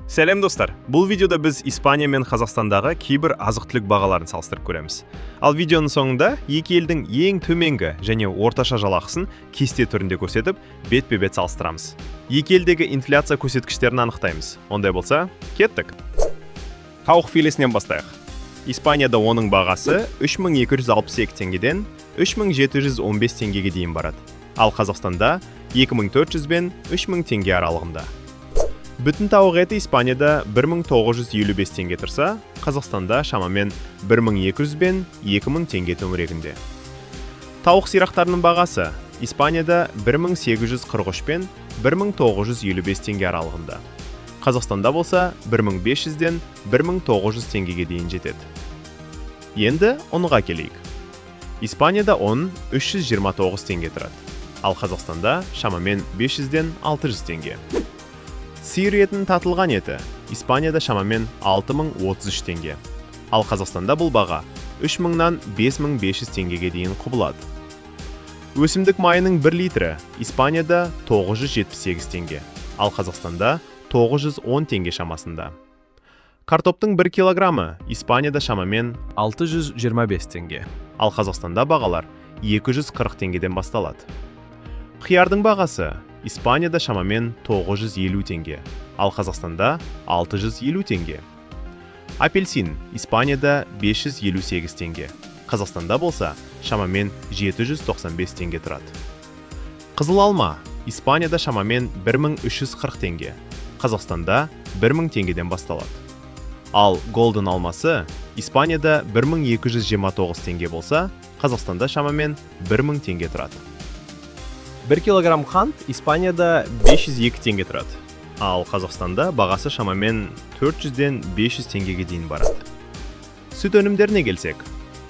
Сәлем достар, бұл видеода біз Испания мен Қазақстандағы кейбір азық-түлік бағаларын салыстырып көреміз. Ал видеоның соңында екі елдің ең төменгі және орташа жалақысын кесте түрінде көрсетіп, бетпе-бет салыстырамыз. Екі елдегі инфляция көрсеткіштерін анықтаймыз. Ондай болса, кеттік. Тауық филесінен бастайық. Испанияда оның бағасы 3262 теңгеден 3715 теңгеге дейін барады. Ал Қазақстанда 2400 бен 3000 теңге аралығында. Бүтін тауық еті Испанияда 1955 теңге тұрса, Қазақстанда шамамен 1200 бен 2000 теңге төңірегінде. Тауық сирақтарының бағасы Испанияда 1843 бен 1955 теңге аралығында. Қазақстанда болса 1500 ден 1900 теңгеге дейін жетеді. Енді ұнға келейік. Испанияда ұн 329 теңге тұрады, ал Қазақстанда шамамен 500 ден 600 теңге. Сиыр етінің татылған еті Испанияда шамамен 6033 теңге, ал Қазақстанда бұл баға 3000-нан 5500 теңгеге дейін құбылады. Өсімдік майының 1 литрі Испанияда 978 теңге, ал Қазақстанда 910 теңге шамасында. Картоптың 1 килограммы Испанияда шамамен 625 теңге, ал Қазақстанда бағалар 240 теңгеден басталады. Қиярдың бағасы Испанияда шамамен 950 теңге, ал Қазақстанда 650 теңге. Апельсин Испанияда 558 теңге, Қазақстанда болса шамамен 795 теңге тұрады. Қызыл алма Испанияда шамамен 1340 теңге, Қазақстанда 1000 теңгеден басталады. Ал голден алмасы Испанияда 1229 теңге болса, Қазақстанда шамамен 1000 теңге тұрады. 1 килограмм қант Испанияда 502 теңге тұрады, ал Қазақстанда бағасы шамамен 400-ден 500 теңгеге дейін барады. Сүт өнімдеріне келсек,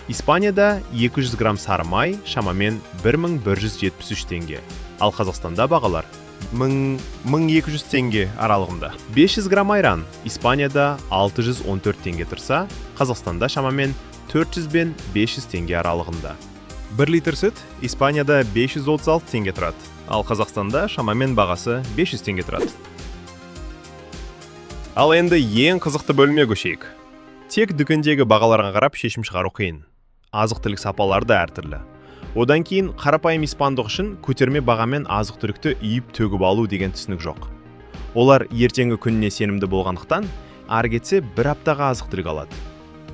Испанияда 200 грамм сары май шамамен 1173 теңге, ал Қазақстанда бағалар 1200 теңге аралығында. 500 грамм айран Испанияда 614 теңге тұрса, Қазақстанда шамамен 400 бен 500 теңге аралығында. 1 литр сүт Испанияда 536 теңге тұрады, ал Қазақстанда шамамен бағасы 500 теңге тұрады. Ал енді ең қызықты бөліме көшейік. Тек дүкендегі бағаларға қарап шешім шығару қиын. Азық-түлік сапалары да әртүрлі. Одан кейін қарапайым испандық үшін көтерме бағамен азық-түлікті үйіп төгіп алу деген түсінік жоқ. Олар ертеңгі күніне сенімді болғандықтан, ары кетсе бір аптаға азық-түлік алады.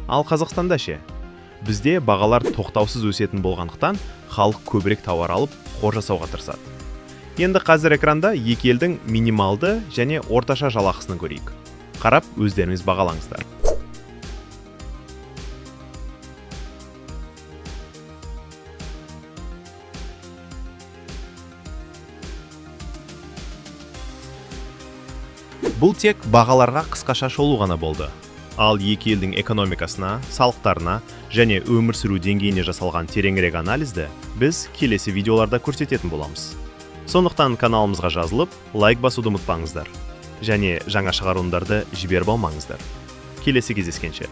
Ал Қазақстанда ше? Бізде бағалар тоқтаусыз өсетін болғандықтан, халық көбірек тауар алып, қор жасауға тырысады. Енді қазір экранда екі елдің минималды және орташа жалақысын көрейік. Қарап, өздеріңіз бағалаңыздар. Бұл тек бағаларға қысқаша шолу ғана болды. Ал екі елдің экономикасына, салықтарына және өмір сүру деңгейіне жасалған тереңірек анализді біз келесі видеоларда көрсететін боламыз. Сондықтан каналымызға жазылып, лайк басуды ұмытпаңыздар. Және жаңа шығарылымдарды жіберіп алмаңыздар. Келесі кездескенше.